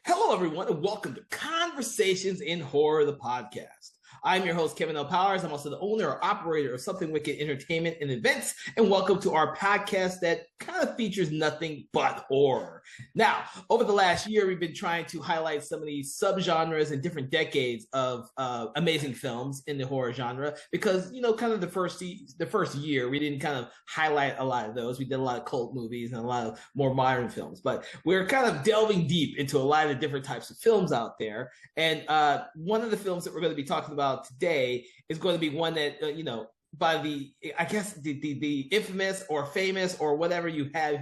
Hello, everyone, and welcome to Conversations in Horror, the podcast. I'm your host, Kevin L. Powers. I'm also the owner or operator of Something Wicked Entertainment and Events, and welcome to our podcast that kind of features nothing but horror. Now, over the last year, we've been trying to highlight some of these subgenres and different decades of amazing films in the horror genre because, kind of the first year, we didn't kind of highlight a lot of those. We did a lot of cult movies and a lot of more modern films, but we're kind of delving deep into a lot of different types of films out there. And one of the films that we're going to be talking about today is going to be one that, by the infamous or famous or whatever you have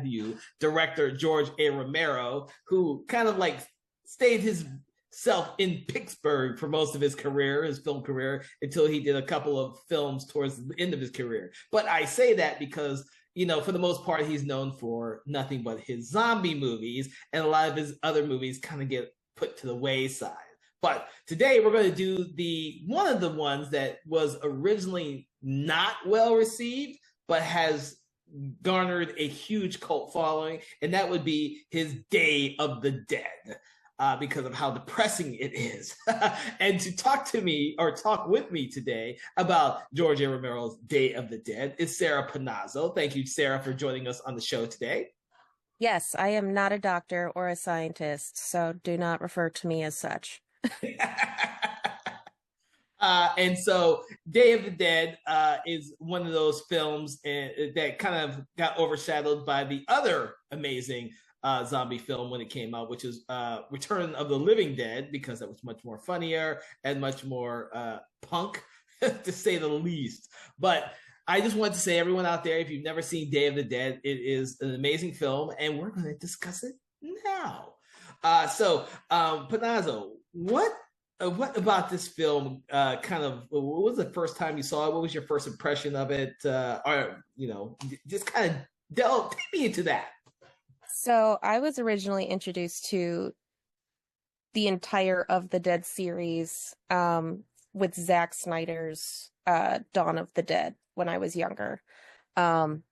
director George A. Romero, who kind of like stayed himself in Pittsburgh for most of his career, his film career, until he did a couple of films towards the end of his career. But I say that because for the most part, he's known for nothing but his zombie movies, and a lot of his other movies kind of get put to the wayside. But today we're going to do one of the ones that was originally not well received, but has garnered a huge cult following, and that would be his Day of the Dead. Because of how depressing it is. And to talk with me today about George A. Romero's Day of the Dead is Sarah Panazzo. Thank you, Sarah, for joining us on the show today. Yes, I am not a doctor or a scientist, so do not refer to me as such. And so Day of the Dead is one of those films that kind of got overshadowed by the other amazing zombie film when it came out, which is Return of the Living Dead, because that was much more funnier and much more punk, to say the least. But I just want to say, everyone out there, if you've never seen Day of the Dead, it is an amazing film, and we're going to discuss it now. So, Panazzo, what about this film what was the first time you saw it? What was your first impression of it? Just kind of take me into that. So I was originally introduced to the entire of the Dead series with Zack Snyder's Dawn of the Dead when I was younger. And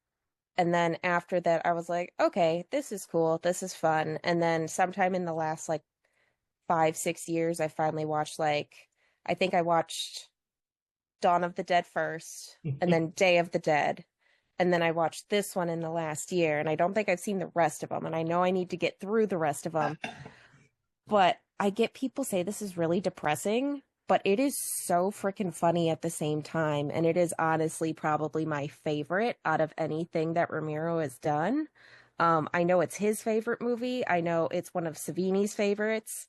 then after that, I was like, okay, this is cool. This is fun. And then sometime in the last 5-6 years, I finally watched I think I watched Dawn of the Dead first and then Day of the Dead. And then I watched this one in the last year, and I don't think I've seen the rest of them. And I know I need to get through the rest of them. But I get people say this is really depressing, but it is so freaking funny at the same time. And it is honestly probably my favorite out of anything that Romero has done. I know it's his favorite movie. I know it's one of Savini's favorites,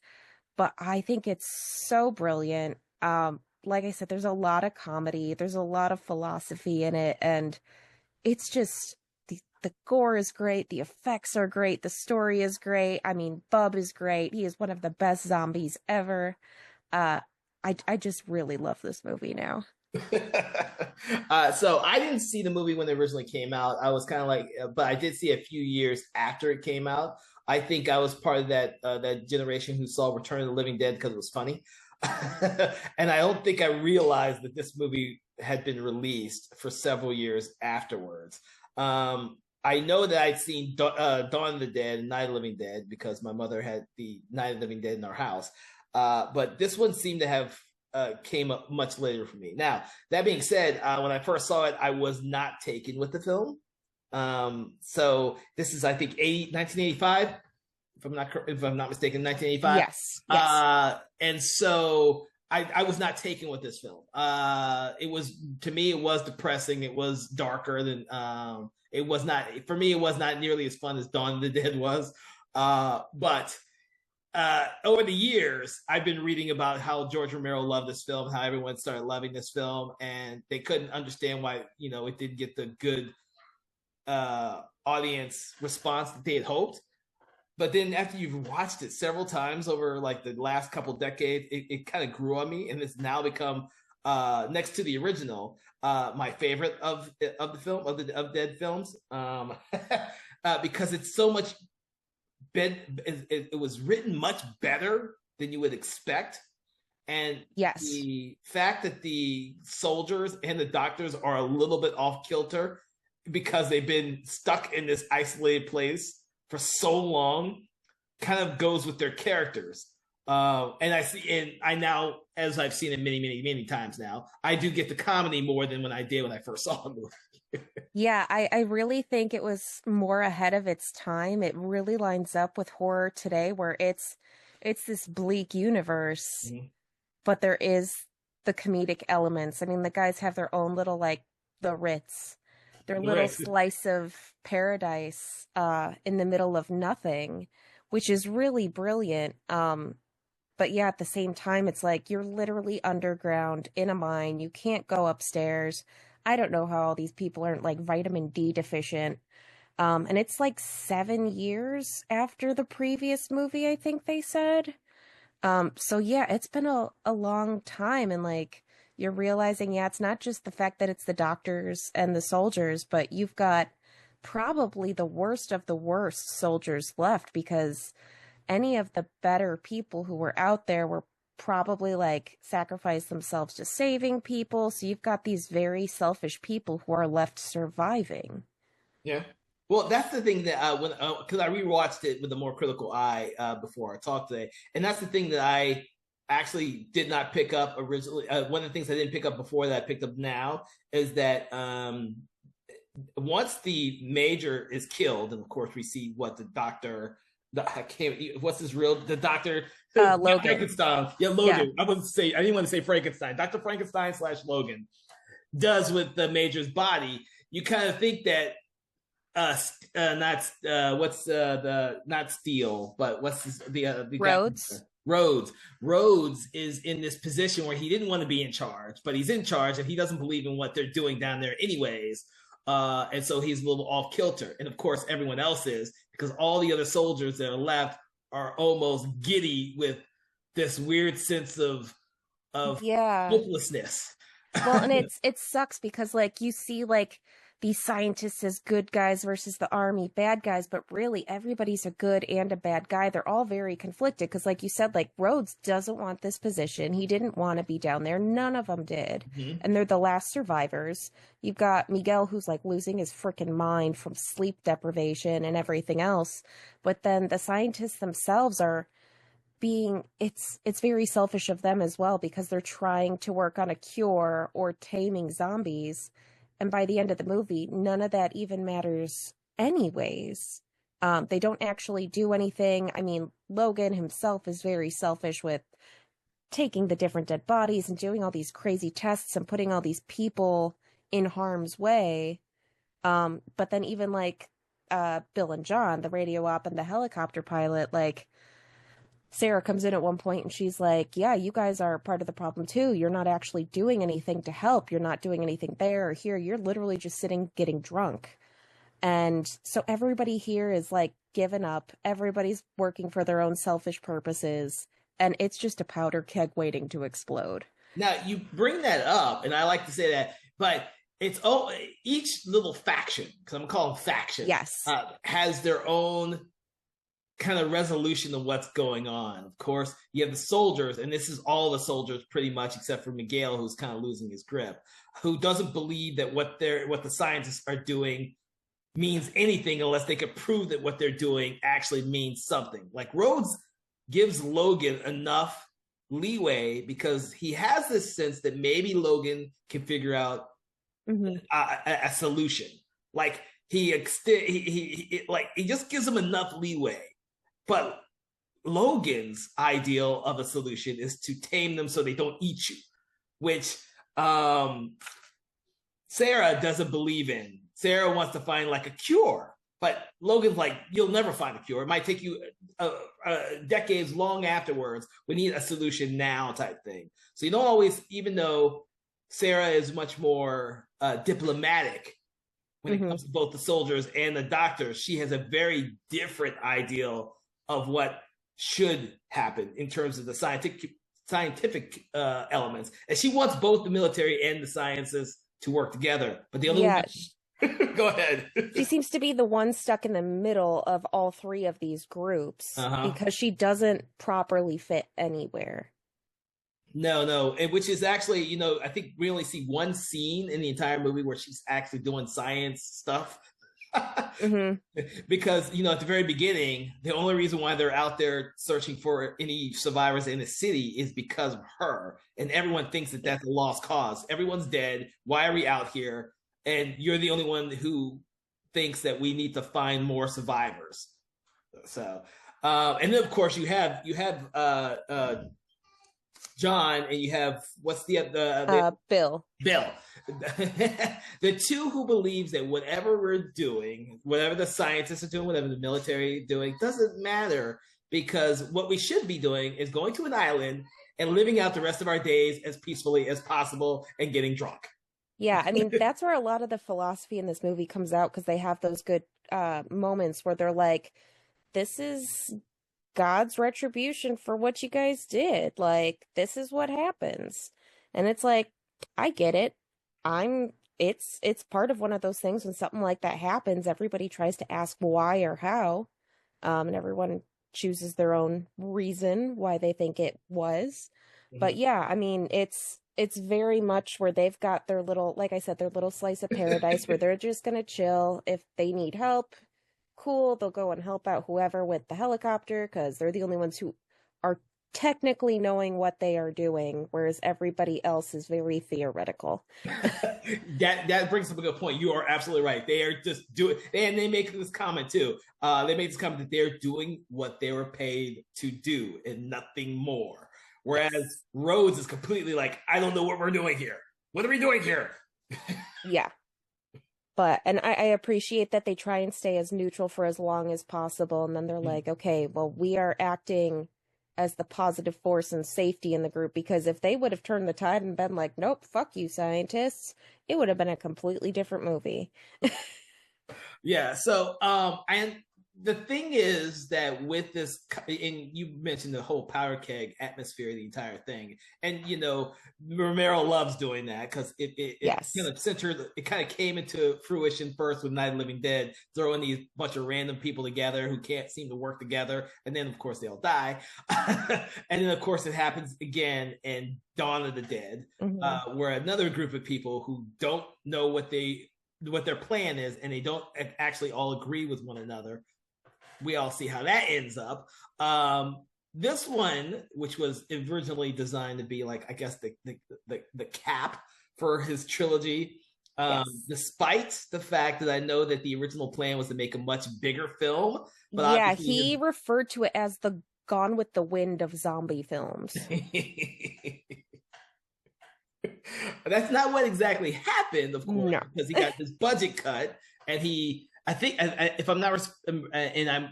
but I think it's so brilliant. Like I said, there's a lot of comedy. There's a lot of philosophy in it. And it's just, the gore is great, the effects are great, the story is great. I mean, Bub is great. He is one of the best zombies ever. I just really love this movie now. So I didn't see the movie when it originally came out. I was kind of but I did see a few years after it came out. I think I was part of that generation who saw Return of the Living Dead because it was funny. And I don't think I realized that this movie had been released for several years afterwards. I know that I'd seen Dawn of the Dead and Night of the Living Dead because my mother had the Night of the Living Dead in our house. But this one seemed to have came up much later for me. Now, that being said, when I first saw it, I was not taken with the film. So this is, I think, 1985. If I'm not mistaken, 1985. Yes. And so I was not taken with this film. It was, to me, it was depressing. It was darker than it was not, for me, it was not nearly as fun as Dawn of the Dead was. But over the years, I've been reading about how George Romero loved this film, how everyone started loving this film, and they couldn't understand why, it didn't get the good audience response that they had hoped. But then after you've watched it several times over the last couple decades, it kind of grew on me, and it's now become next to the original my favorite of the film of Dead films, because it's so much. It was written much better than you would expect, and yes, the fact that the soldiers and the doctors are a little bit off kilter because they've been stuck in this isolated place for so long kind of goes with their characters. And I now, as I've seen it many, many, many times now, I do get the comedy more than when I did when I first saw the movie. Yeah, I really think it was more ahead of its time. It really lines up with horror today where it's this bleak universe, Mm-hmm. but there is the comedic elements. I mean, the guys have their own little like the Ritz, their little Right. slice of paradise in the middle of nothing, which is really brilliant. But yeah, at the same time, it's like you're literally underground in a mine. You can't go upstairs. I don't know how all these people aren't like vitamin D deficient. And it's like 7 years after the previous movie, I think they said. So yeah, it's been a long time, and like you're realizing, yeah, it's not just the fact that it's the doctors and the soldiers, but you've got probably the worst of the worst soldiers left because any of the better people who were out there were probably like sacrificed themselves to saving people. So you've got these very selfish people who are left surviving. Yeah. Well, that's the thing that when because I rewatched it with a more critical eye before I talked today, and that's the thing that I actually did not pick up originally. One of the things I didn't pick up before that I picked up now is that once the major is killed, and of course we see what the doctor. I can't. What's his real? The doctor. Logan. Frankenstein. Yeah, Logan. Yeah. I didn't want to say Frankenstein. Dr. Frankenstein / Logan does with the major's body. You kind of think that not Steele, but what's the Rhodes. Rhodes is in this position where he didn't want to be in charge, but he's in charge and he doesn't believe in what they're doing down there anyways. And so he's a little off kilter, and of course everyone else is, because all the other soldiers that are left are almost giddy with this weird sense of hopelessness. Well, and it sucks because like you see like these scientists as good guys versus the army bad guys, but really everybody's a good and a bad guy. They're all very conflicted because like you said, like Rhodes doesn't want this position. He didn't want to be down there. None of them did. Mm-hmm. And they're the last survivors. You've got Miguel who's like losing his freaking mind from sleep deprivation and everything else. But then the scientists themselves are it's very selfish of them as well because they're trying to work on a cure or taming zombies. And by the end of the movie, none of that even matters anyways. They don't actually do anything. I mean, Logan himself is very selfish with taking the different dead bodies and doing all these crazy tests and putting all these people in harm's way. But then even like Bill and John, the radio op and the helicopter pilot, like Sarah comes in at one point and she's like, yeah, you guys are part of the problem too. You're not actually doing anything to help. You're not doing anything there or here. You're literally just sitting getting drunk. And so everybody here is like given up. Everybody's working for their own selfish purposes. And it's just a powder keg waiting to explode. Now, you bring that up, and I like to say that, but it's each little faction, because I'm going to call them factions, yes, has their own kind of resolution of what's going on. Of course, you have the soldiers, and this is all the soldiers pretty much, except for Miguel, who's kind of losing his grip, who doesn't believe that what the scientists are doing means anything unless they could prove that what they're doing actually means something. Like Rhodes gives Logan enough leeway because he has this sense that maybe Logan can figure out a solution. Like he just gives him enough leeway. But Logan's ideal of a solution is to tame them so they don't eat you, which Sarah doesn't believe in. Sarah wants to find like a cure, but Logan's like, you'll never find a cure. It might take you decades long afterwards. We need a solution now type thing. So you don't always, even though Sarah is much more diplomatic when it comes to both the soldiers and the doctors, she has a very different ideal of what should happen in terms of the scientific elements. And she wants both the military and the sciences to work together. But the other one... Go ahead. She seems to be the one stuck in the middle of all three of these groups because she doesn't properly fit anywhere. No. And which is actually, I think we only see one scene in the entire movie where she's actually doing science stuff. Mm-hmm. Because, at the very beginning, the only reason why they're out there searching for any survivors in the city is because of her. And everyone thinks that that's a lost cause. Everyone's dead. Why are we out here? And you're the only one who thinks that we need to find more survivors. So, and then of course you have John, and you have what's the Bill. Bill, the two who believes that whatever we're doing, whatever the scientists are doing, whatever the military is doing, doesn't matter, because what we should be doing is going to an island and living out the rest of our days as peacefully as possible and getting drunk. Yeah, I mean, that's where a lot of the philosophy in this movie comes out, because they have those good moments where they're like, this is God's retribution for what you guys did. Like, this is what happens. And it's like, I get it. It's part of one of those things when something like that happens, everybody tries to ask why or how. And everyone chooses their own reason why they think it was. Mm-hmm. But yeah, I mean, it's very much where they've got their little, like I said, their little slice of paradise where they're just gonna chill. If they need help, cool, they'll go and help out whoever with the helicopter, because they're the only ones who are technically knowing what they are doing, whereas everybody else is very theoretical. That brings up a good point. You are absolutely right. They are just doing, and they make this comment too. They make this comment that they're doing what they were paid to do and nothing more. Whereas Rhodes is completely like, I don't know what we're doing here. What are we doing here? Yeah. And I appreciate that they try and stay as neutral for as long as possible. And then they're like, okay, well, we are acting as the positive force and safety in the group, because if they would have turned the tide and been like, nope, fuck you, scientists, it would have been a completely different movie. Yeah. So, and the thing is that with this, and you mentioned the whole powder keg atmosphere, the entire thing, and Romero loves doing that, because it yes. kind of centered, it kind of came into fruition first with Night of the Living Dead, throwing these bunch of random people together who can't seem to work together, and then of course they all die, and then of course it happens again in Dawn of the Dead, mm-hmm. Where another group of people who don't know what their plan is, and they don't actually all agree with one another. We all see how that ends up. This one, which was originally designed to be like, I guess the cap for his trilogy, yes. Despite the fact that I know that the original plan was to make a much bigger film. But yeah, he referred to it as the Gone with the Wind of zombie films. That's not what exactly happened, of course, because he got his budget cut, and I think, if I'm not, and I'm,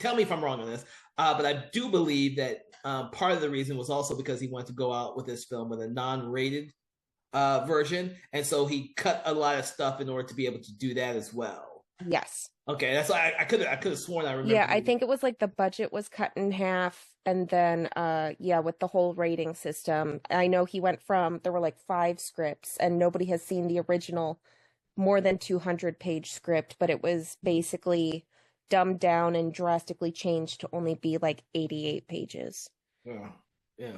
tell me if I'm wrong on this, but I do believe that part of the reason was also because he wanted to go out with this film with a non-rated version, and so he cut a lot of stuff in order to be able to do that as well. Yes. Okay, that's why I could have sworn I remember. Yeah, I think it was like the budget was cut in half, and then with the whole rating system, I know he went from, there were like 5 scripts, and nobody has seen the original more than 200-page script, but it was basically dumbed down and drastically changed to only be like 88 pages. Yeah.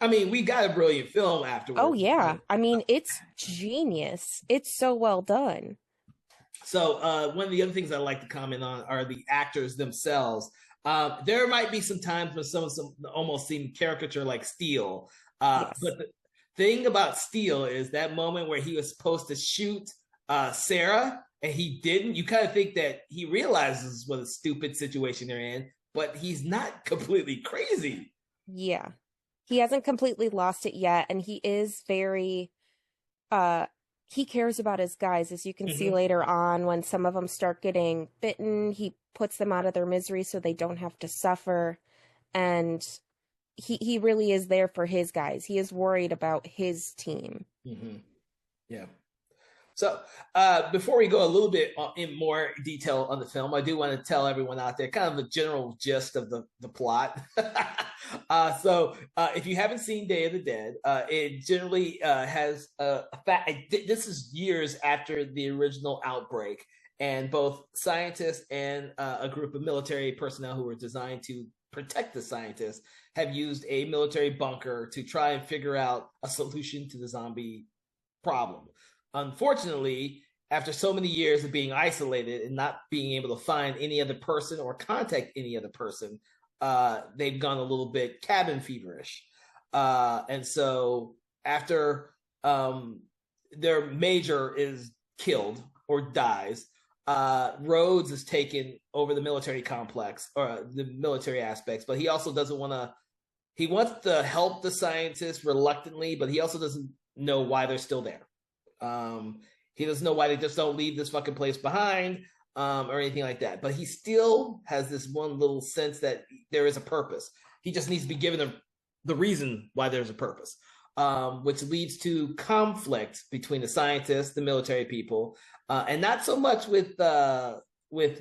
I mean, we got a brilliant film afterwards. Oh, yeah. I mean, it's genius. It's so well done. So one of the other things I like to comment on are the actors themselves. There might be some times when some almost seem caricature like Steele. Yes. But the thing about Steele is that moment where he was supposed to shoot Sarah and he didn't. You kind of think that he realizes what a stupid situation they're in, but he's not completely crazy. Yeah. He hasn't completely lost it yet, and he is very he cares about his guys, as you can mm-hmm. see later on when some of them start getting bitten. He puts them out of their misery so they don't have to suffer, and he really is there for his guys. He is worried about his team. Mm-hmm. Yeah. So before we go a little bit in more detail on the film, I do want to tell everyone out there kind of the general gist of the plot. So if you haven't seen Day of the Dead, it generally has a fact. This is years after the original outbreak, and both scientists and a group of military personnel who were designed to protect the scientists have used a military bunker to try and figure out a solution to the zombie problem. Unfortunately, after so many years of being isolated and not being able to find any other person or contact any other person, they've gone a little bit cabin feverish. And so after their major is killed or dies, Rhodes is taken over the military complex or the military aspects, but he also doesn't want to. He wants to help the scientists reluctantly, but he also doesn't know why they're still there. He doesn't know why they just don't leave this fucking place behind, or anything like that. But he still has this one little sense that there is a purpose. He just needs to be given the reason why there's a purpose, which leads to conflict between the scientists, the military people, and not so much with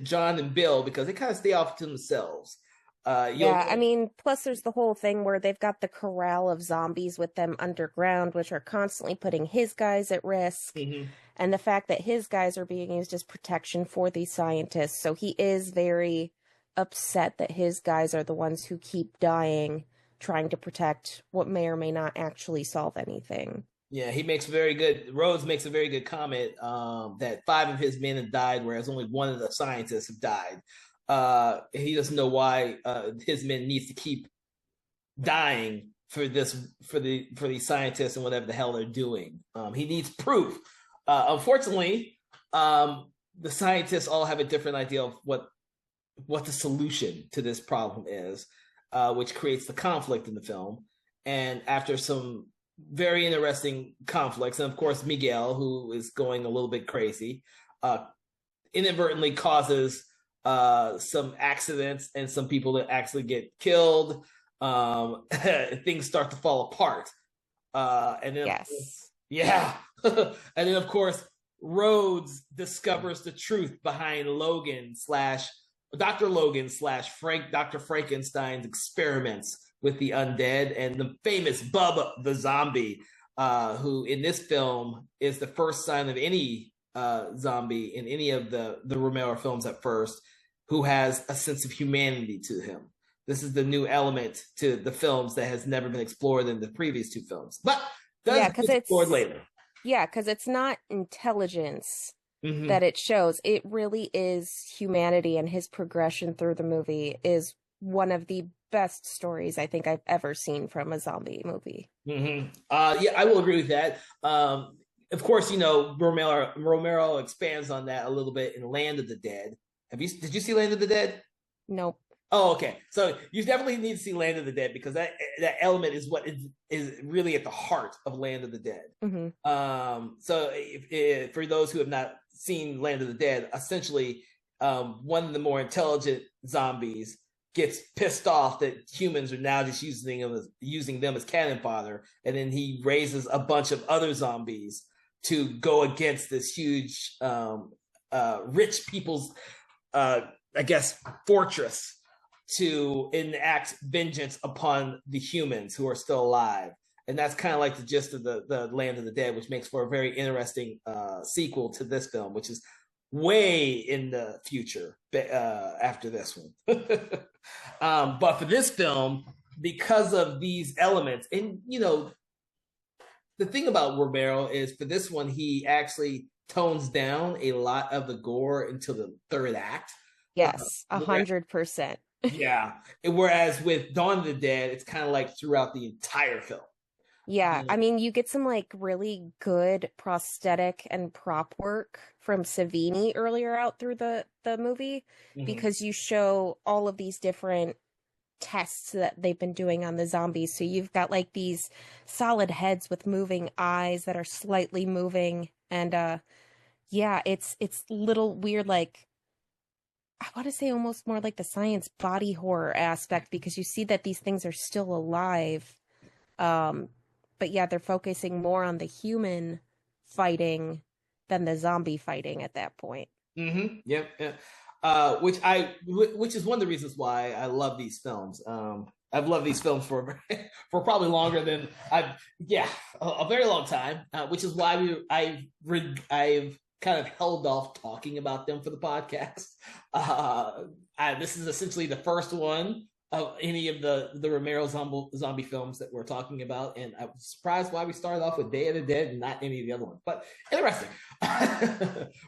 John and Bill, because they kind of stay off to themselves. Yeah, I mean, plus there's the whole thing where they've got the corral of zombies with them underground, which are constantly putting his guys at risk. Mm-hmm. And the fact that his guys are being used as protection for these scientists. So he is very upset that his guys are the ones who keep dying, trying to protect what may or may not actually solve anything. Yeah, Rhodes makes a very good comment that 5 of his men have died, whereas only 1 of the scientists have died. He doesn't know why his men needs to keep dying for these scientists and whatever the hell they're doing. He needs proof. Unfortunately, the scientists all have a different idea of what the solution to this problem is, which creates the conflict in the film. And after some very interesting conflicts, and of course Miguel, who is going a little bit crazy, inadvertently causes some accidents and some people that actually get killed. Things start to fall apart. And then, yes. Yeah. And then, of course, Rhodes discovers the truth behind Dr. Logan / Dr. Frankenstein's experiments with the undead, and the famous Bubba the zombie, who in this film is the first sign of any zombie in any of the Romero films at first, who has a sense of humanity to him. This is the new element to the films that has never been explored in the previous 2 films, but does be explored later. Yeah, because it's not intelligence Mm-hmm. that it shows. It really is humanity, and his progression through the movie is one of the best stories I think I've ever seen from a zombie movie. Mm-hmm. Yeah, I will agree with that. Of course, Romero expands on that a little bit in Land of the Dead. Did you see Land of the Dead? Nope. Oh, okay. So you definitely need to see Land of the Dead, because that element is what is really at the heart of Land of the Dead. Mm-hmm. So if for those who have not seen Land of the Dead, essentially, one of the more intelligent zombies gets pissed off that humans are now just using them as cannon fodder, and then he raises a bunch of other zombies to go against this huge rich people's fortress, to enact vengeance upon the humans who are still alive. And that's kind of like the gist of the Land of the Dead, which makes for a very interesting sequel to this film, which is way in the future after this one. But for this film, because of these elements, and the thing about Romero is, for this one, he actually tones down a lot of the gore until the 3rd act. Yes, 100%. Yeah. Whereas with Dawn of the Dead, it's kind of like throughout the entire film. Yeah, I mean, you get some really good prosthetic and prop work from Savini earlier out through the movie, mm-hmm. because you show all of these different tests that they've been doing on the zombies. So you've got these solid heads with moving eyes that are slightly moving, and yeah, it's little weird, I want to say almost more like the science body horror aspect, because you see that these things are still alive. But yeah, they're focusing more on the human fighting than the zombie fighting at that point. Mm-hmm. Yeah. Which is one of the reasons why I love these films. I've loved these films for probably longer than a very long time. Which is why I've kind of held off talking about them for the podcast. This is essentially the first one of any of the Romero zombie films that we're talking about, and I was surprised why we started off with Day of the Dead and not any of the other ones. But interesting.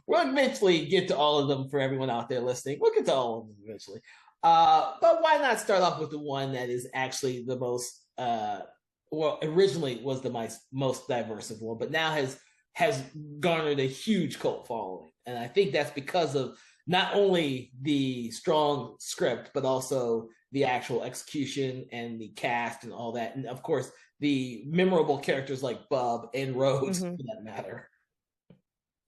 We'll eventually get to all of them for everyone out there listening. We'll get to all of them eventually. But why not start off with the one that is actually the most well, originally was the most diverse of one, but now has garnered a huge cult following, and I think that's because of not only the strong script, but also the actual execution and the cast and all that. And of course, the memorable characters like Bub and Rhodes, for that matter.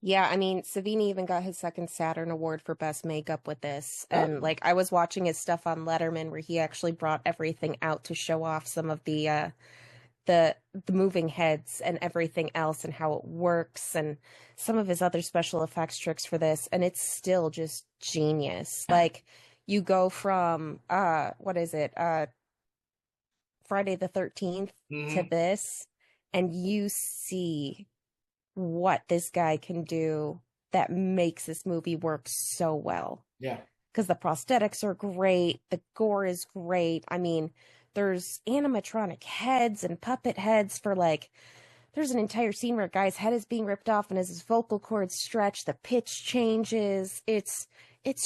Yeah, I mean, Savini even got his second Saturn Award for Best Makeup with this. And like I was watching his stuff on Letterman where he actually brought everything out to show off some of the moving heads and everything else and how it works and some of his other special effects tricks for this, and it's still just genius. Like you go from what is it? Friday the 13th to this, and you see what this guy can do that makes this movie work so well. Yeah. Because the prosthetics are great, the gore is great. I mean, there's animatronic heads and puppet heads for like, there's an entire scene where a guy's head is being ripped off and as his vocal cords stretch, the pitch changes. It's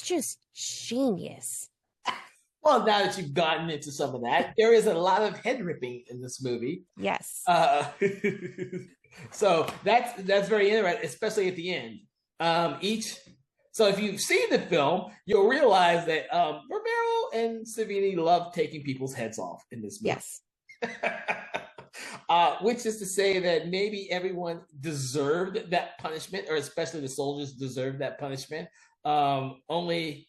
just genius. Well, now that you've gotten into some of that, there is a lot of head ripping in this movie. Yes. So that's very interesting, especially at the end. So if you've seen the film, you'll realize that Romero and Savini love taking people's heads off in this movie. Yes. Which is to say that maybe everyone deserved that punishment, or especially the soldiers deserved that punishment. Only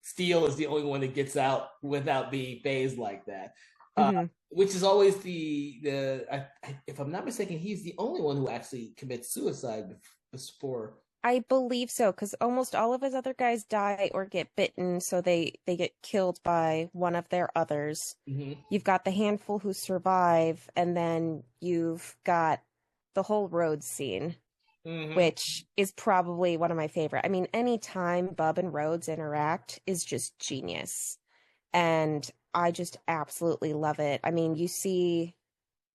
Steele is the only one that gets out without being phased like that. Which is always if I'm not mistaken, he's the only one who actually commits suicide before. I believe so, because almost all of his other guys die or get bitten, so they get killed by one of their others. You've got the handful who survive, and then you've got the whole Rhodes scene, which is probably one of my favorite. I mean, anytime Bub and Rhodes interact is just genius. And I just absolutely love it. I mean, you see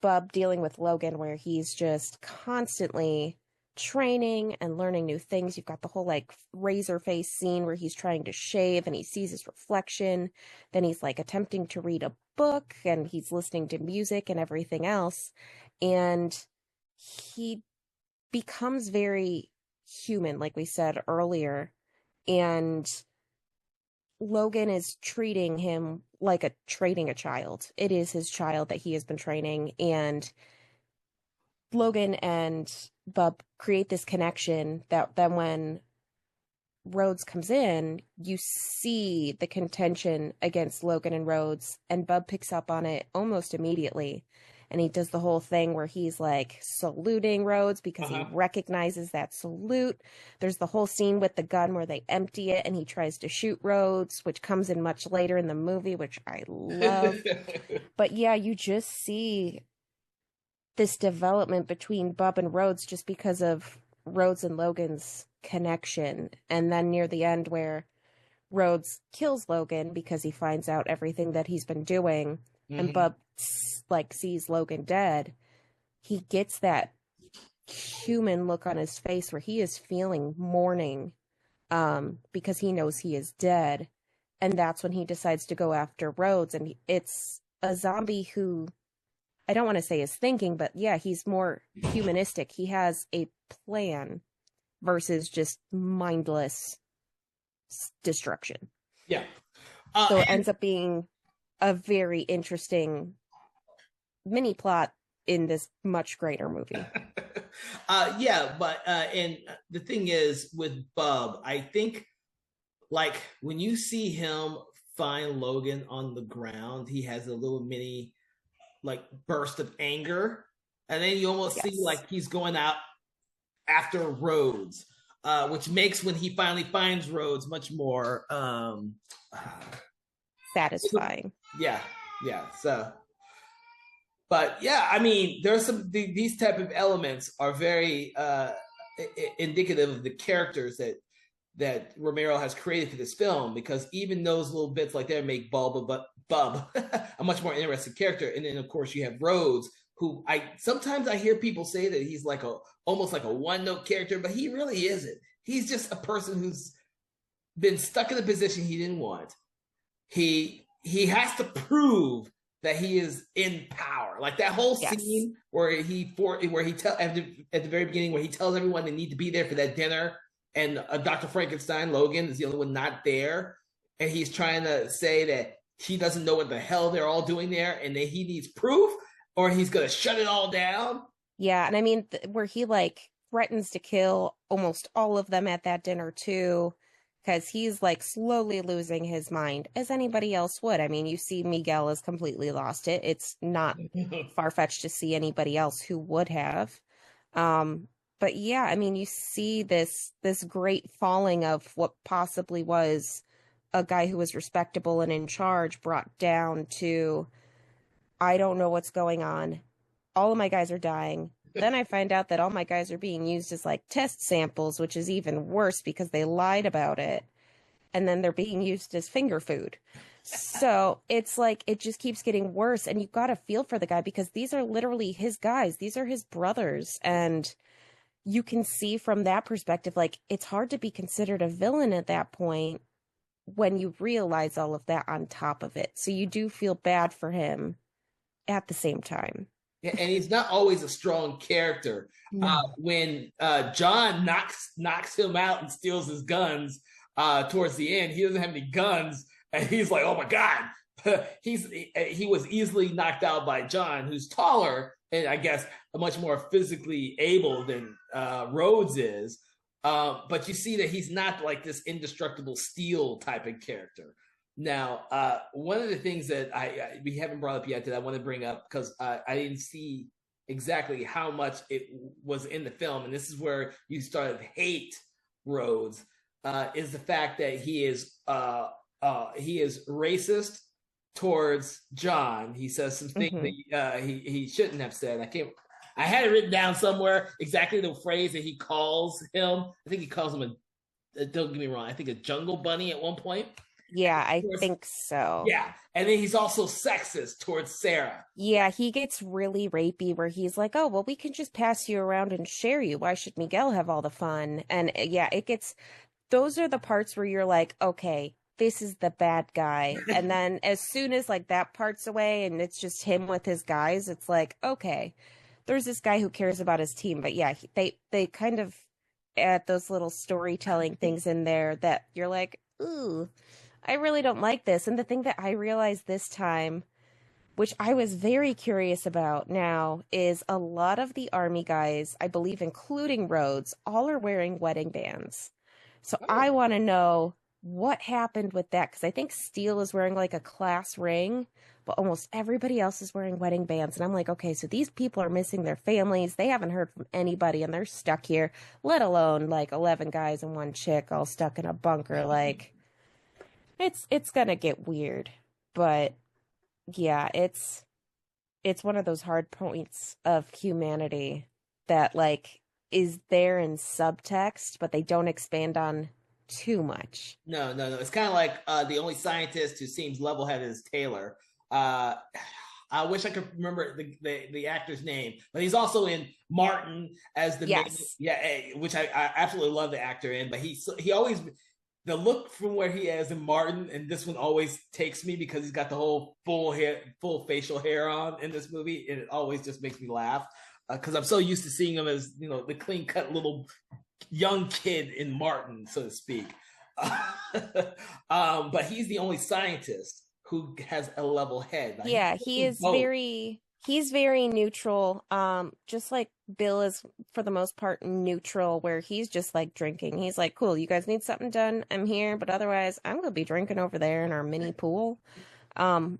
Bub dealing with Logan where he's just constantly training and learning new things. You've got the whole like razor face scene where he's trying to shave and he sees his reflection. Then he's like attempting to read a book and he's listening to music and everything else. And he becomes very human, like we said earlier. And Logan is treating him like training a child. It is his child that he has been training, and Logan and Bub create this connection that then when Rhodes comes in, you see the contention against Logan and Rhodes, and Bub picks up on it almost immediately. And he does the whole thing where he's like saluting Rhodes because he recognizes that salute. There's the whole scene with the gun where they empty it and he tries to shoot Rhodes, which comes in much later in the movie, which I love. But yeah, you just see this development between Bub and Rhodes just because of Rhodes and Logan's connection. And then near the end where Rhodes kills Logan because he finds out everything that he's been doing, and Bub like sees Logan dead, he gets that human look on his face where he is feeling mourning because he knows he is dead. And that's when he decides to go after Rhodes. And it's a zombie who, I don't want to say is thinking, but yeah, he's more humanistic. He has a plan versus just mindless destruction. Yeah. So it ends up being a very interesting mini plot in this much greater movie. And the thing is with Bub, I think like when you see him find Logan on the ground, he has a little mini like burst of anger, and then you almost see like he's going out after Rhodes, which makes when he finally finds Rhodes much more satisfying. Yeah. So, but yeah, I mean, there's these type of elements are very indicative of the characters that that Romero has created for this film, because even those little bits like that make Bub a much more interesting character. And then of course you have Rhodes, who I sometimes I hear people say that he's like a almost like a one note character, but he really isn't. He's just a person who's been stuck in a position he didn't want. He has to prove that he is in power. Like that whole scene where he tell at the very beginning where he tells everyone they need to be there for that dinner, and Dr. Frankenstein Logan is the only one not there, and he's trying to say that he doesn't know what the hell they're all doing there, and that he needs proof, or he's gonna shut it all down. Yeah, and I mean where he like threatens to kill almost all of them at that dinner too, because he's like slowly losing his mind, as anybody else would. I mean, you see Miguel has completely lost it. It's not far-fetched to see anybody else who would have. But yeah, I mean, you see this great falling of what possibly was a guy who was respectable and in charge, brought down to, I don't know what's going on. All of my guys are dying. Then I find out that all my guys are being used as like test samples, which is even worse because they lied about it. And then they're being used as finger food. So it's like, it just keeps getting worse. And you've got to feel for the guy, because these are literally his guys. These are his brothers. And you can see from that perspective, like, it's hard to be considered a villain at that point when you realize all of that on top of it. So you do feel bad for him at the same time. Yeah, and he's not always a strong character. No. When John knocks him out and steals his guns towards the end, he doesn't have any guns, and he's like, "Oh my god!" He was easily knocked out by John, who's taller and I guess much more physically able than Rhodes is. But you see that he's not like this indestructible steel type of character. Now, one of the things that we haven't brought up yet that I want to bring up, because I didn't see exactly how much it was in the film, and this is where you started to hate Rhodes, is the fact that he is racist towards John. He says some things that he shouldn't have said. I had it written down somewhere exactly the phrase that he calls him. I think he calls him don't get me wrong, I think a jungle bunny at one point. Yeah, I think so. Yeah. And then he's also sexist towards Sarah. Yeah, he gets really rapey where he's like, oh, well, we can just pass you around and share you. Why should Miguel have all the fun? And yeah, those are the parts where you're like, okay, this is the bad guy. And then as soon as like that part's away and it's just him with his guys, it's like, okay, there's this guy who cares about his team. But yeah, they kind of add those little storytelling things in there that you're like, ooh, I really don't like this. And the thing that I realized this time, which I was very curious about now, is a lot of the army guys, I believe including Rhodes, all are wearing wedding bands. So I want to know what happened with that, because I think Steele is wearing like a class ring, but almost everybody else is wearing wedding bands. And I'm like, okay, so these people are missing their families. They haven't heard from anybody and they're stuck here, let alone like 11 guys and one chick all stuck in a bunker. Like, it's gonna get weird. But yeah, it's one of those hard points of humanity that like is there in subtext, but they don't expand on too much. No. It's kind of like the only scientist who seems level-headed is Taylor. I wish I could remember the actor's name, but he's also in Martin as the main, which I absolutely love the actor in. But he always, the look from where he is in Martin and this one always takes me, because he's got the whole full facial hair on in this movie, and it always just makes me laugh, because I'm so used to seeing him as, you know, the clean cut little young kid in Martin, so to speak. But he's the only scientist who has a level head. Like, yeah, he's very neutral. Just like Bill is for the most part neutral, where he's just like drinking. He's like, cool, you guys need something done, I'm here, but otherwise I'm gonna be drinking over there in our mini pool.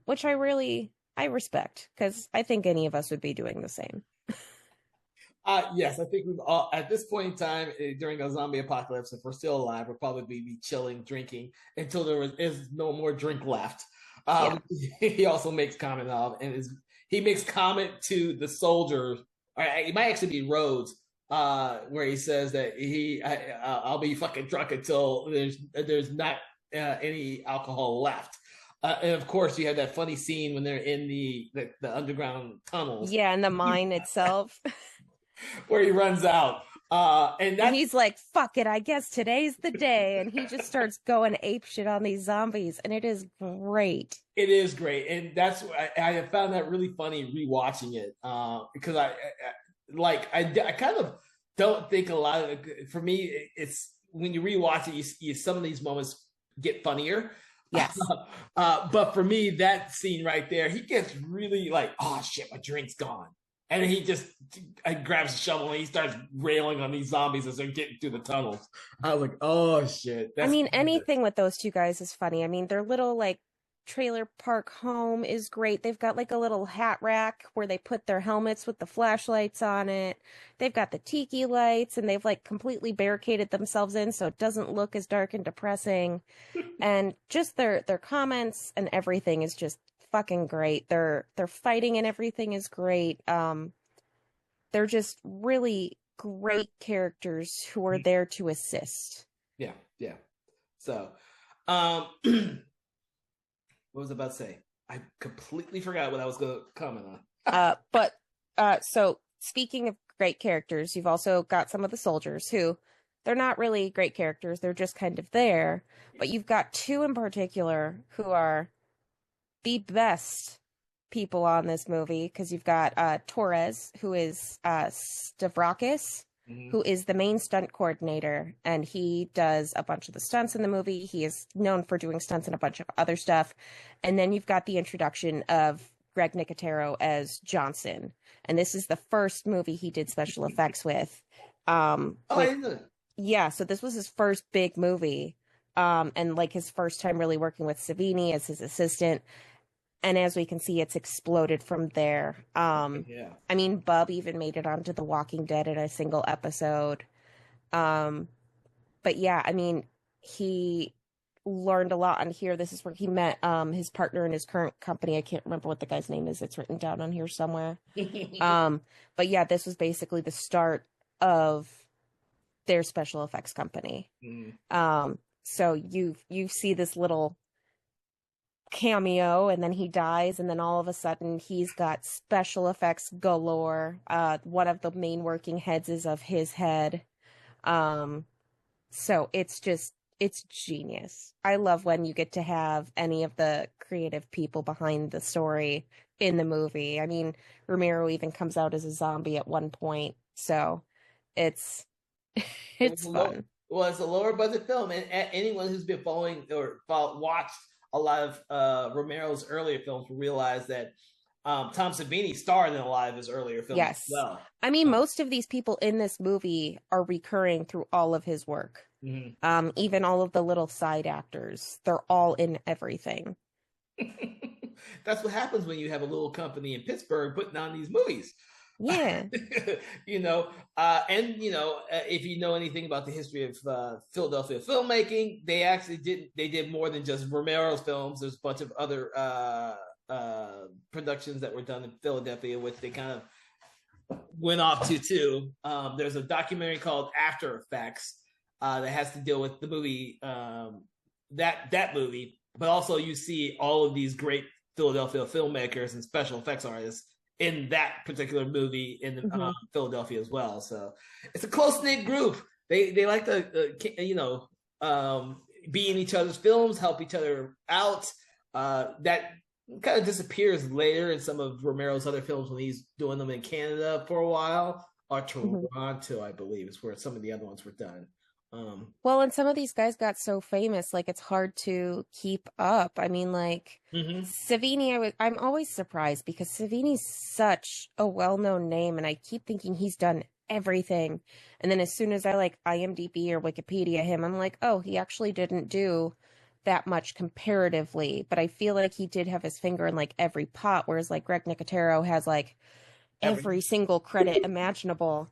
Which I respect, because I think any of us would be doing the same. Yes, I think we've all, at this point in time, during a zombie apocalypse, if we're still alive, we'll probably be chilling, drinking until there is no more drink left. He also makes comment of, and he makes comment to the soldiers, or it might actually be Rhodes, where he says that I'll be fucking drunk until there's not any alcohol left. And of course, you have that funny scene when they're in the underground tunnels. Yeah, and the mine itself. Where he runs out. And And that's he's like, fuck it, I guess today's the day. And he just starts going ape shit on these zombies. And it is great. it is great, and that's I found that really funny rewatching it because I kind of don't think a lot of for me it's when you rewatch it you some of these moments get funnier. Yes. But for me, that scene right there, he gets really like, oh shit, my drink's gone. And he just grabs a shovel and he starts railing on these zombies as they're getting through the tunnels. I was like, oh shit. I mean, anything with those two guys is funny. I mean, their little like trailer park home is great. They've got like a little hat rack where they put their helmets with the flashlights on it. They've got the tiki lights and they've like completely barricaded themselves in so it doesn't look as dark and depressing. And just their comments and everything is just fucking great. Their fighting and everything is great. They're just really great characters who are there to assist. Yeah, yeah. So, what was I about to say? I completely forgot what I was going to comment on. So speaking of great characters, you've also got some of the soldiers who they're not really great characters. They're just kind of there. But you've got two in particular who are the best people on this movie because you've got Torres, who is Stavrakis, who is the main stunt coordinator, and he does a bunch of the stunts in the movie. He is known for doing stunts and a bunch of other stuff. And then you've got the introduction of Greg Nicotero as Johnson, and this is the first movie he did special effects with. I didn't know that. Yeah, so this was his first big movie, and like his first time really working with Savini as his assistant. And as we can see, it's exploded from there. Yeah. I mean, Bub even made it onto The Walking Dead in a single episode. But yeah, I mean, he learned a lot on here. This is where he met his partner in his current company. I can't remember what the guy's name is. It's written down on here somewhere. But yeah, this was basically the start of their special effects company. So you see this little cameo and then he dies and then all of a sudden he's got special effects galore. One of the main working heads is of his head. So it's genius. I love when you get to have any of the creative people behind the story in the movie. I mean, Romero even comes out as a zombie at one point. So it's fun. Well, it's a lower budget film, and anyone who's been following or watched a lot of Romero's earlier films will realize that Tom Savini starred in a lot of his earlier films as well. I mean, most of these people in this movie are recurring through all of his work. Even all of the little side actors, they're all in everything. That's what happens when you have a little company in Pittsburgh putting on these movies. Yeah. If you know anything about the history of Philadelphia filmmaking, they did more than just Romero's films. There's a bunch of other productions that were done in Philadelphia, which they kind of went off to too. There's a documentary called After Effects that has to deal with the movie, that movie, but also you see all of these great Philadelphia filmmakers and special effects artists in that particular movie in Philadelphia as well. So it's a close-knit group. They like to be in each other's films, help each other out. That kind of disappears later in some of Romero's other films when he's doing them in Canada for a while, or Toronto, I believe, is where some of the other ones were done. Well, and some of these guys got so famous, like it's hard to keep up. I mean, like Savini, I'm always surprised because Savini's such a well-known name, and I keep thinking he's done everything. And then as soon as I like IMDb or Wikipedia him, I'm like, oh, he actually didn't do that much comparatively. But I feel like he did have his finger in like every pot, whereas like Greg Nicotero has like every single credit imaginable.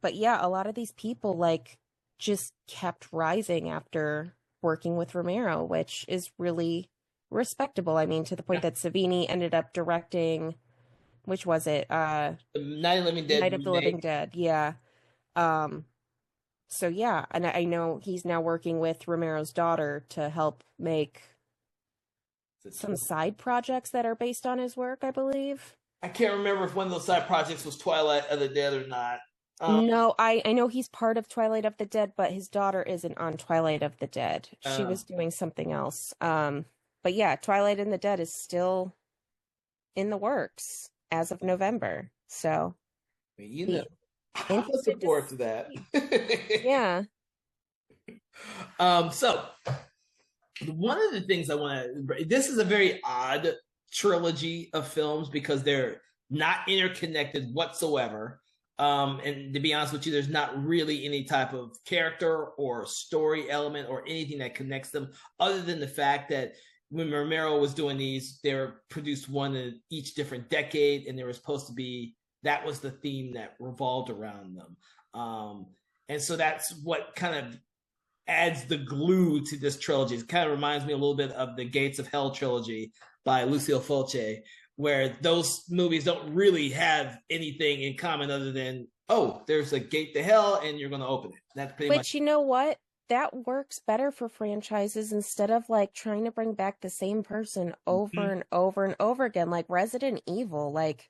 But yeah, a lot of these people like just kept rising after working with Romero, which is really respectable. I mean, to the point that Savini ended up directing Which was it? The Night of the Living Dead Night of the Living remake. Dead. Yeah. Um, so yeah, and I know he's now working with Romero's daughter to help make some side projects that are based on his work, I believe. I can't remember if one of those side projects was Twilight of the Dead or not. No, I know he's part of Twilight of the Dead, but his daughter isn't on Twilight of the Dead. She was doing something else. But yeah, Twilight and the Dead is still in the works as of November. So, you know, I'm interested looking forward to that. Yeah. So one of the things I want to, this is a very odd trilogy of films because they're not interconnected whatsoever. And to be honest with you, there's not really any type of character or story element or anything that connects them other than the fact that when Romero was doing these, they were produced one in each different decade, and there was supposed to be, that was the theme that revolved around them. And so that's what kind of adds the glue to this trilogy. It kind of reminds me a little bit of the Gates of Hell trilogy by Lucio Fulci, where those movies don't really have anything in common other than, oh, there's a gate to hell and you're going to open it. That's pretty much. But you know what? That works better for franchises instead of like trying to bring back the same person over and over and over again, like Resident Evil. Like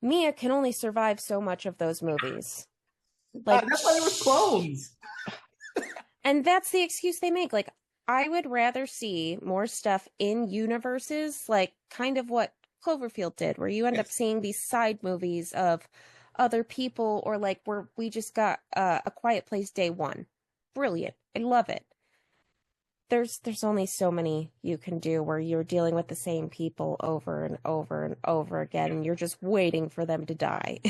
Mia can only survive so much of those movies. Like that's why there were clones. And that's the excuse they make. Like, I would rather see more stuff in universes, like kind of what Cloverfield did, where you end up seeing these side movies of other people, or like where we just got A Quiet Place Day One. Brilliant. I love it. There's only so many you can do where you're dealing with the same people over and over and over again, and you're just waiting for them to die.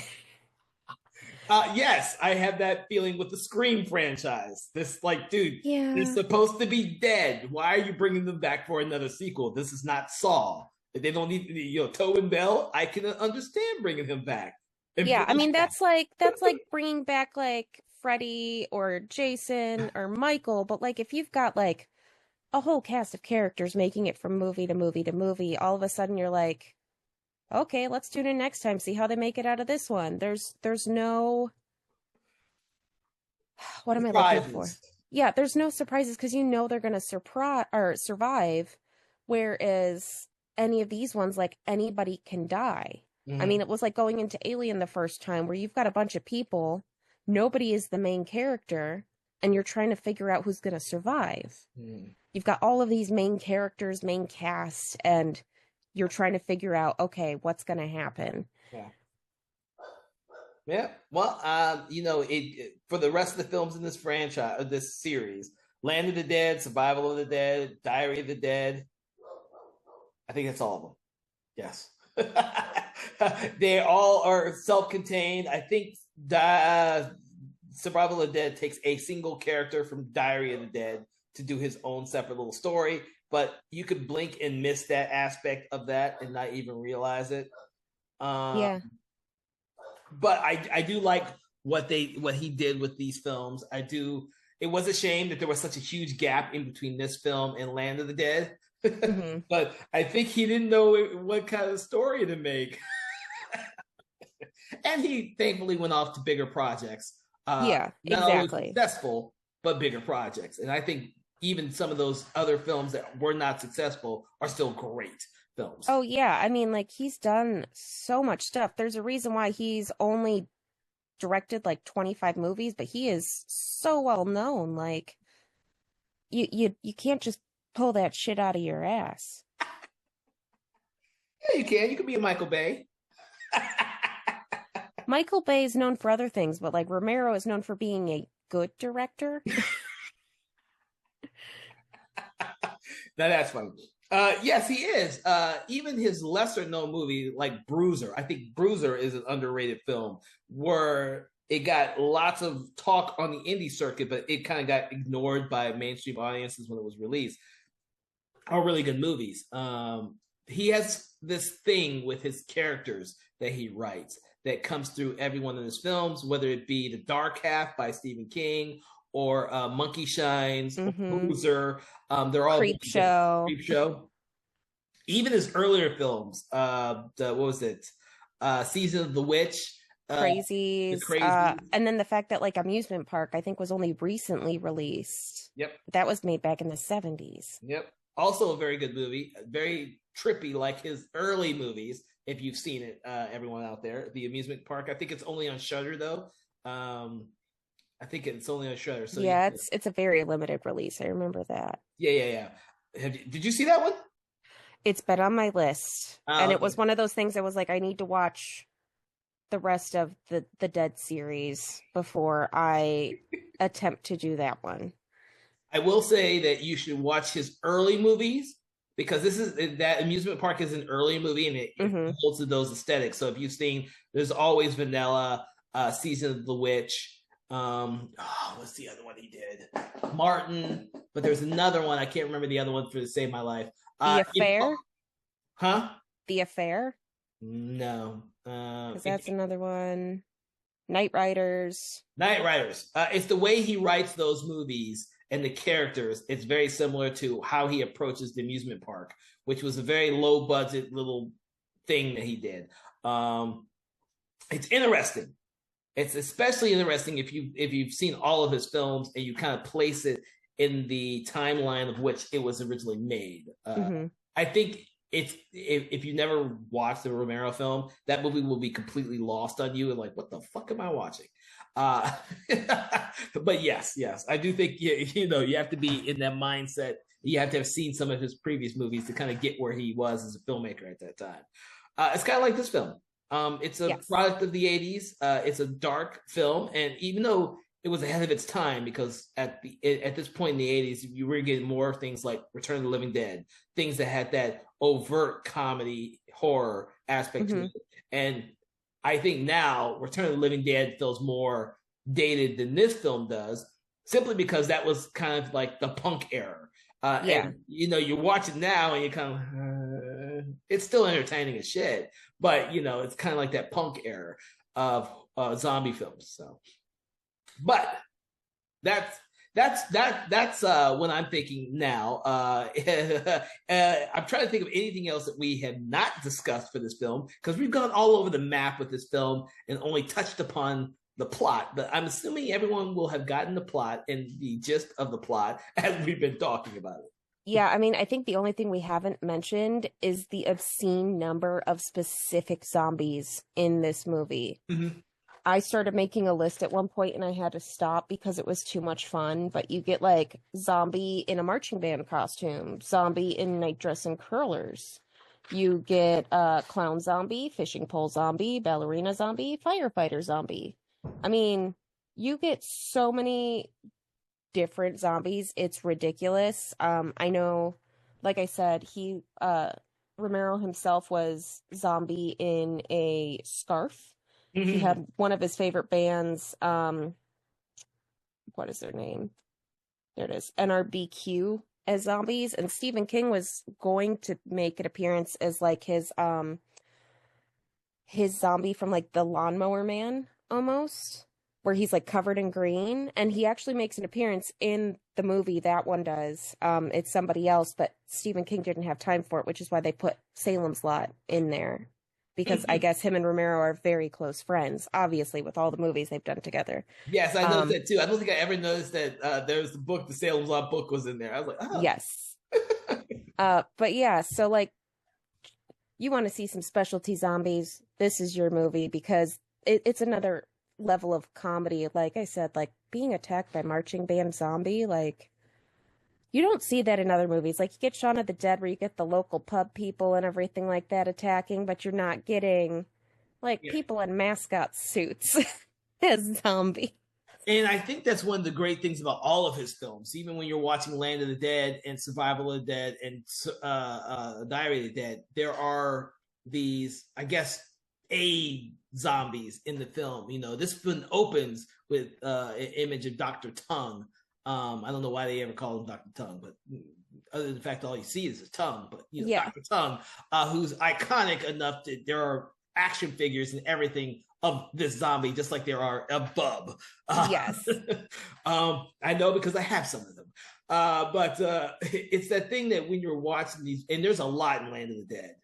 Yes, I have that feeling with the Scream franchise. This, like, dude, Yeah. they're supposed to be dead. Why are you bringing them back for another sequel? This is not Saw. If they don't need, Tobin Bell, I can understand bringing him back. Yeah, I mean that's like bringing back like Freddy or Jason or Michael, but like if you've got like a whole cast of characters making it from movie to movie to movie, all of a sudden you're like, okay, let's tune in next time, see how they make it out of this one. There's no, what am I looking for? Yeah, there's no surprises because you know they're gonna survive, whereas any of these ones, like anybody can die. I mean, it was like going into Alien the first time where you've got a bunch of people, nobody is the main character, and you're trying to figure out who's gonna survive. You've got all of these main characters, main cast, and you're trying to figure out, okay, what's going to happen. Yeah. Well, for the rest of the films in this franchise, this series, Land of the Dead, Survival of the Dead, Diary of the Dead, I think that's all of them. Yes. They all are self-contained. I think Survival of the Dead takes a single character from Diary of the Dead to do his own separate little story, but you could blink and miss that aspect of that and not even realize it. Yeah. But I do like what he did with these films. I do. It was a shame that there was such a huge gap in between this film and Land of the Dead. But I think he didn't know what kind of story to make. And he thankfully went off to bigger projects. Yeah, not exactly. always successful, but bigger projects. And I think even some of those other films that were not successful are still great films. Oh yeah, I mean, like he's done so much stuff. There's a reason why he's only directed like 25 movies, but he is so well known. Like you can't just pull that shit out of your ass. Yeah, you can. You can be a Michael Bay. Michael Bay is known for other things, but like Romero is known for being a good director. Now that's funny. Yes, he is. Even his lesser known movie like Bruiser, I think Bruiser is an underrated film where it got lots of talk on the indie circuit, but it kind of got ignored by mainstream audiences when it was released. Are really good movies. He has this thing with his characters that he writes that comes through every one of his films, whether it be The Dark Half by Stephen King or Monkey Shines, or Bruiser. They're all Creep Show. Even his earlier films, what was it? Season of the Witch, the Crazies. Crazy. And then the fact that like Amusement Park, I think, was only recently released. Yep. That was made back in the 70s. Yep. Also a very good movie, very trippy like his early movies. If you've seen it, everyone out there, The Amusement Park. I think it's only on Shudder though. I think it's only on Shudder. So yeah, it's a very limited release. I remember that. Yeah. Did you see that one? It's been on my list, and Okay. it was one of those things I was like, I need to watch the rest of the Dead series before I attempt to do that one. I will say that you should watch his early movies because that Amusement Park is an early movie and it holds to those aesthetics. So if you've seen, there's always Vanilla, Season of the Witch. What's the other one he did? Martin, but there's another one. I can't remember the other one for to save my life. The Affair? Huh? The Affair? No. Because that's another one. Night Riders. It's the way he writes those movies and the characters. It's very similar to how he approaches the amusement park, which was a very low budget little thing that he did. It's interesting. It's especially interesting if you've seen all of his films and you kind of place it in the timeline of which it was originally made. I think if you never watched the Romero film, that movie will be completely lost on you and like, what the fuck am I watching? But yes, I do think you have to be in that mindset. You have to have seen some of his previous movies to kind of get where he was as a filmmaker at that time. It's kind of like this film. It's a product of the 80s. It's a dark film, and even though it was ahead of its time, because at this point in the 80s, you were getting more things like Return of the Living Dead, things that had that overt comedy horror aspect to it. And I think now Return of the Living Dead feels more dated than this film does, simply because that was kind of like the punk era. And you watch it now and you kind of it's still entertaining as shit, but it's kind of like that punk era of zombie films. So, but that's what I'm thinking now. I'm trying to think of anything else that we have not discussed for this film, because we've gone all over the map with this film and only touched upon the plot, but I'm assuming everyone will have gotten the plot and the gist of the plot as we've been talking about it. Yeah, I mean, I think the only thing we haven't mentioned is the obscene number of specific zombies in this movie. I started making a list at one point and I had to stop because it was too much fun, but you get like zombie in a marching band costume, zombie in night dress and curlers. You get clown zombie, fishing pole zombie, ballerina zombie, firefighter zombie. I mean, you get so many different zombies. It's ridiculous. I know, like I said, Romero himself was zombie in a scarf. He had one of his favorite bands. What is their name? There it is. NRBQ as zombies. And Stephen King was going to make an appearance as like his zombie from like the Lawnmower Man almost, where he's like covered in green, and he actually makes an appearance in the movie. That one does. It's somebody else, but Stephen King didn't have time for it, which is why they put Salem's Lot in there, because I guess him and Romero are very close friends, obviously, with all the movies they've done together. Yes, I noticed that too. I don't think I ever noticed that there was the Salem's Lot book was in there. I was like, oh. Yes. But yeah, so like, you want to see some specialty zombies, this is your movie, because it's another level of comedy. Like I said, like being attacked by marching band zombie, like you don't see that in other movies. Like you get Shaun of the Dead where you get the local pub people and everything like that attacking, but you're not getting like people in mascot suits as zombies. And I think that's one of the great things about all of his films. Even when you're watching Land of the Dead and Survival of the Dead and Diary of the Dead, there are these, I guess, zombies in the film. This film opens with an image of Dr. Tongue. I don't know why they ever call him Dr. Tongue, but other than the fact all you see is his tongue. But Dr. Tongue, who's iconic enough that there are action figures and everything of this zombie, just like there are a Bub. Yes. I know because I have some of them. But it's that thing that when you're watching these, and there's a lot in Land of the Dead.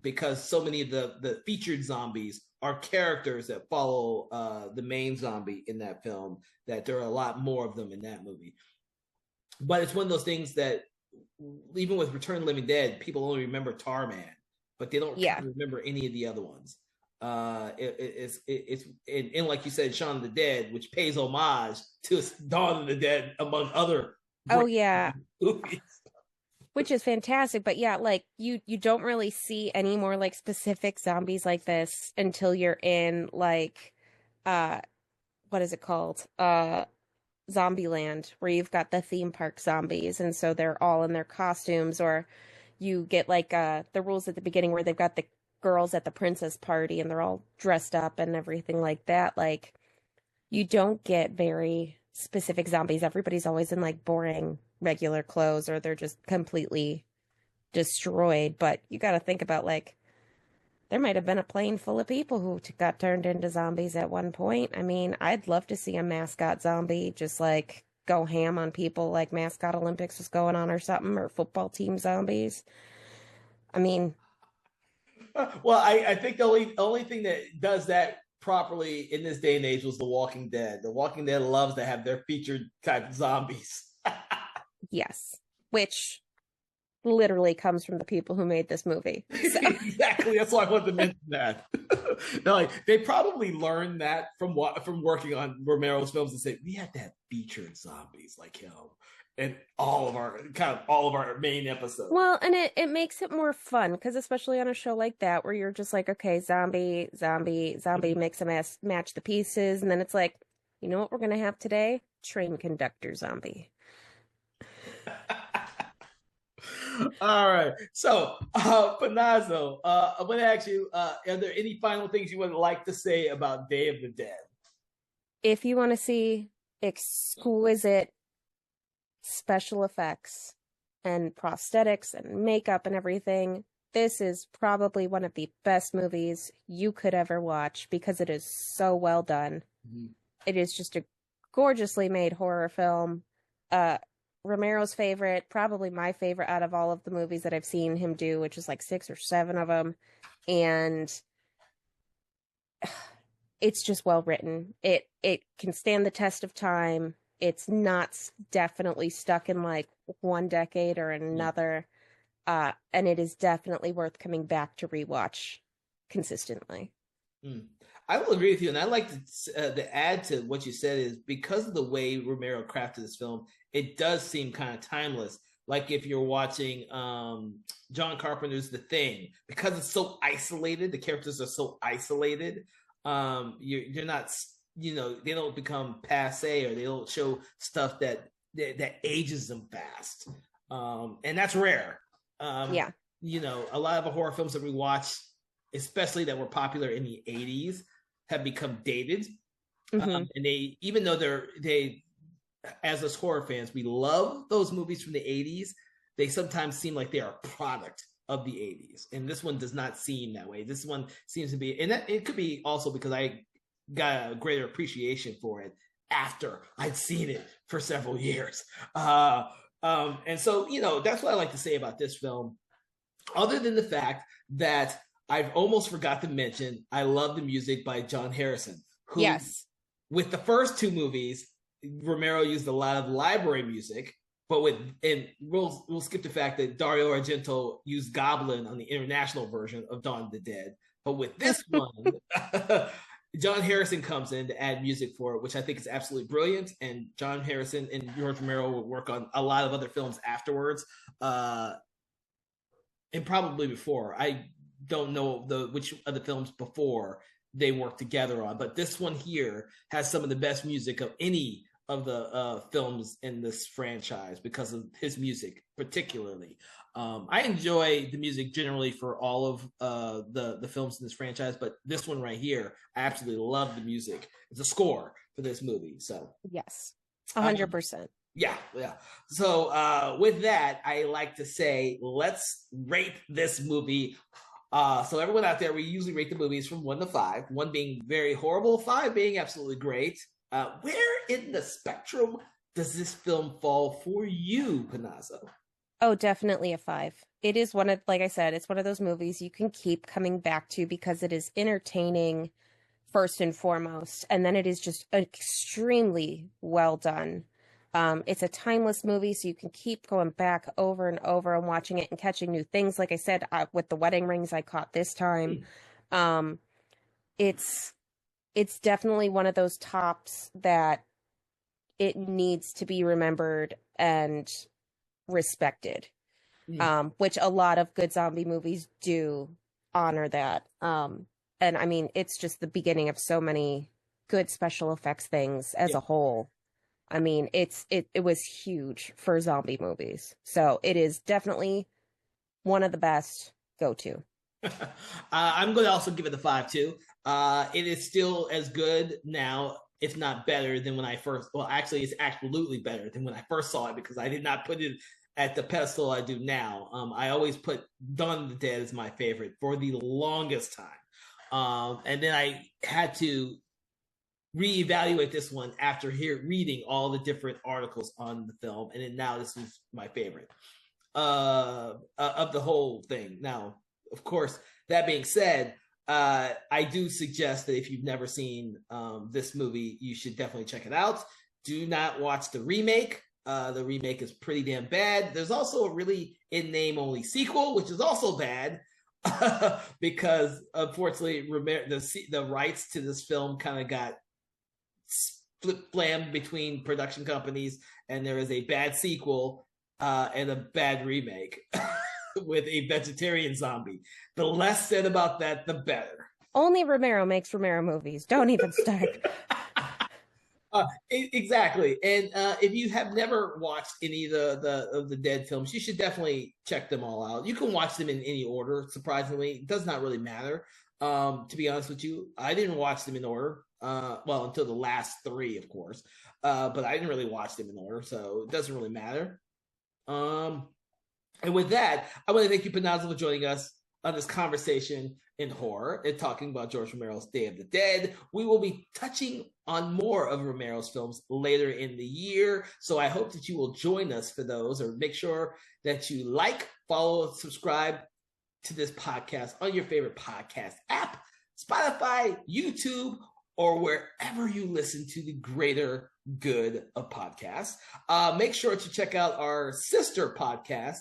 because so many of the featured zombies are characters that follow the main zombie in that film, that there are a lot more of them in that movie. But it's one of those things that even with Return of the Living Dead, people only remember Tarman, but they don't Yeah. remember any of the other ones. It's and like you said, Shaun of the Dead, which pays homage to Dawn of the Dead, among other Oh great yeah. movies. Which is fantastic, but yeah, like you don't really see any more like specific zombies like this until you're in like uh what is it called? Zombieland, where you've got the theme park zombies, and so they're all in their costumes, or you get like the rules at the beginning where they've got the girls at the princess party and they're all dressed up and everything like that. Like you don't get very specific zombies. Everybody's always in like boring regular clothes, or they're just completely destroyed. But you got to think about like there might have been a plane full of people who got turned into zombies at one point. I mean, I'd love to see a mascot zombie just like go ham on people like Mascot Olympics was going on or something, or football team zombies. I mean, Well, I think the only thing that does that properly in this day and age was The Walking Dead. The Walking Dead loves to have their featured type zombies. yes, which literally comes from the people who made this movie. So. Exactly. That's why I wanted to mention that. Like, they probably learned that from working on Romero's films, and say we had to have featured zombies like him in all of our main episodes. Well, and it makes it more fun because especially on a show like that where you're just like, okay, zombie, zombie, zombie, mix and match the pieces, and then it's like, you know what we're gonna have today? Train conductor zombie. All right. So, Panazzo, I'm going to ask you, are there any final things you would like to say about Day of the Dead? If you want to see exquisite special effects and prosthetics and makeup and everything, this is probably one of the best movies you could ever watch because it is so well done. Mm-hmm. It is just a gorgeously made horror film. Romero's favorite, probably my favorite out of all of the movies that I've seen him do, which is like 6 or 7 of them. And it's just well written. It can stand the test of time. It's not definitely stuck in like one decade or another. And it is definitely worth coming back to rewatch consistently. I will agree with you, and I'd like to add to what you said is because of the way Romero crafted this film, it does seem kind of timeless. Like if you're watching John Carpenter's The Thing, because it's so isolated, the characters are so isolated. You're not, they don't become passe, or they don't show stuff that ages them fast, and that's rare. Yeah, a lot of the horror films that we watch, especially that were popular in the 80s, have become dated. Mm-hmm. And they, even though they, as us horror fans, we love those movies from the 80s, they sometimes seem like they are a product of the 80s. And this one does not seem that way. This one seems to be, and that, it could be also because I got a greater appreciation for it after I'd seen it for several years. And so, that's what I like to say about this film, other than the fact that I've almost forgot to mention, I love the music by John Harrison, who, yes, with the first 2 movies, Romero used a lot of library music, but we'll skip the fact that Dario Argento used Goblin on the international version of Dawn of the Dead. But with this one, John Harrison comes in to add music for it, which I think is absolutely brilliant. And John Harrison and George Romero will work on a lot of other films afterwards, and probably before. I don't know which of the films before they worked together on, but this one here has some of the best music of any of the films in this franchise because of his music particularly. I enjoy the music generally for all of the films in this franchise, but this one right here, I absolutely love the music. It's a score for this movie. So yes, 100%. Yeah. So with that, I like to say, let's rate this movie. So everyone out there, we usually rate the movies from 1 to 5, 1 being very horrible, 5 being absolutely great. Where in the spectrum does this film fall for you, Panazzo? Oh, definitely a 5. It is one of, like I said, it's one of those movies you can keep coming back to because it is entertaining first and foremost, and then it is just extremely well done. It's a timeless movie, so you can keep going back over and over and watching it and catching new things. Like I said, with the wedding rings I caught this time, um, it's it's definitely one of those tops that it needs to be remembered and respected, which a lot of good zombie movies do honor that. And I mean, it's just the beginning of so many good special effects things as a whole. I mean, it was huge for zombie movies. So it is definitely one of the best go-to. I'm going to also give it a 5 too. It is still as good now, if not better than when I first. Well, actually, it's absolutely better than when I first saw it because I did not put it at the pedestal I do now. I always put Dawn of the Dead as my favorite for the longest time, and then I had to reevaluate this one after reading all the different articles on the film, and then now this is my favorite of the whole thing. Now, of course, that being said, I do suggest that if you've never seen this movie, you should definitely check it out. Do not watch the remake. The remake is pretty damn bad. There's also a really in-name only sequel, which is also bad because unfortunately, the rights to this film kind of got flip-flammed between production companies, and there is a bad sequel and a bad remake with a vegetarian zombie. The less said about that, the better. Only Romero makes Romero movies. Don't even start. Exactly. And if you have never watched any of the Dead films, you should definitely check them all out. You can watch them in any order, surprisingly. It does not really matter. To be honest with you, I didn't watch them in order. Well, until the last 3, of course. But I didn't really watch them in order, so it doesn't really matter. And with that, I want to thank you, Panazzo, for joining us on this conversation in horror and talking about George Romero's Day of the Dead. We will be touching on more of Romero's films later in the year, so I hope that you will join us for those, or make sure that you like, follow, subscribe to this podcast on your favorite podcast app, Spotify, YouTube, or wherever you listen to the greater good of podcasts. Make sure to check out our sister podcast,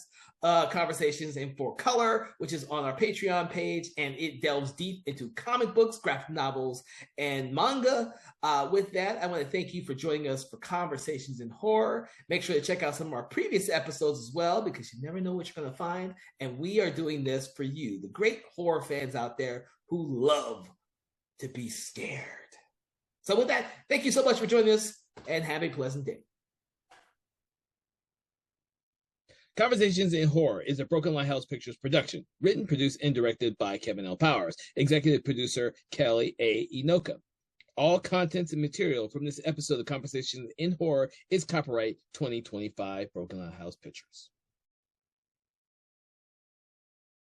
Conversations in 4Color, which is on our Patreon page, and it delves deep into comic books, graphic novels, and manga. With that, I want to thank you for joining us for Conversations in Horror. Make sure to check out some of our previous episodes as well, because you never know what you're going to find. And we are doing this for you, the great horror fans out there who love to be scared. So with that, thank you so much for joining us, and have a pleasant day. Conversations in Horror is a Broken Lighthouse Pictures production, written, produced, and directed by Kevin L. Powers, executive producer Kelly A. Inoka. All contents and material from this episode of Conversations in Horror is copyright 2025 Broken Lighthouse Pictures.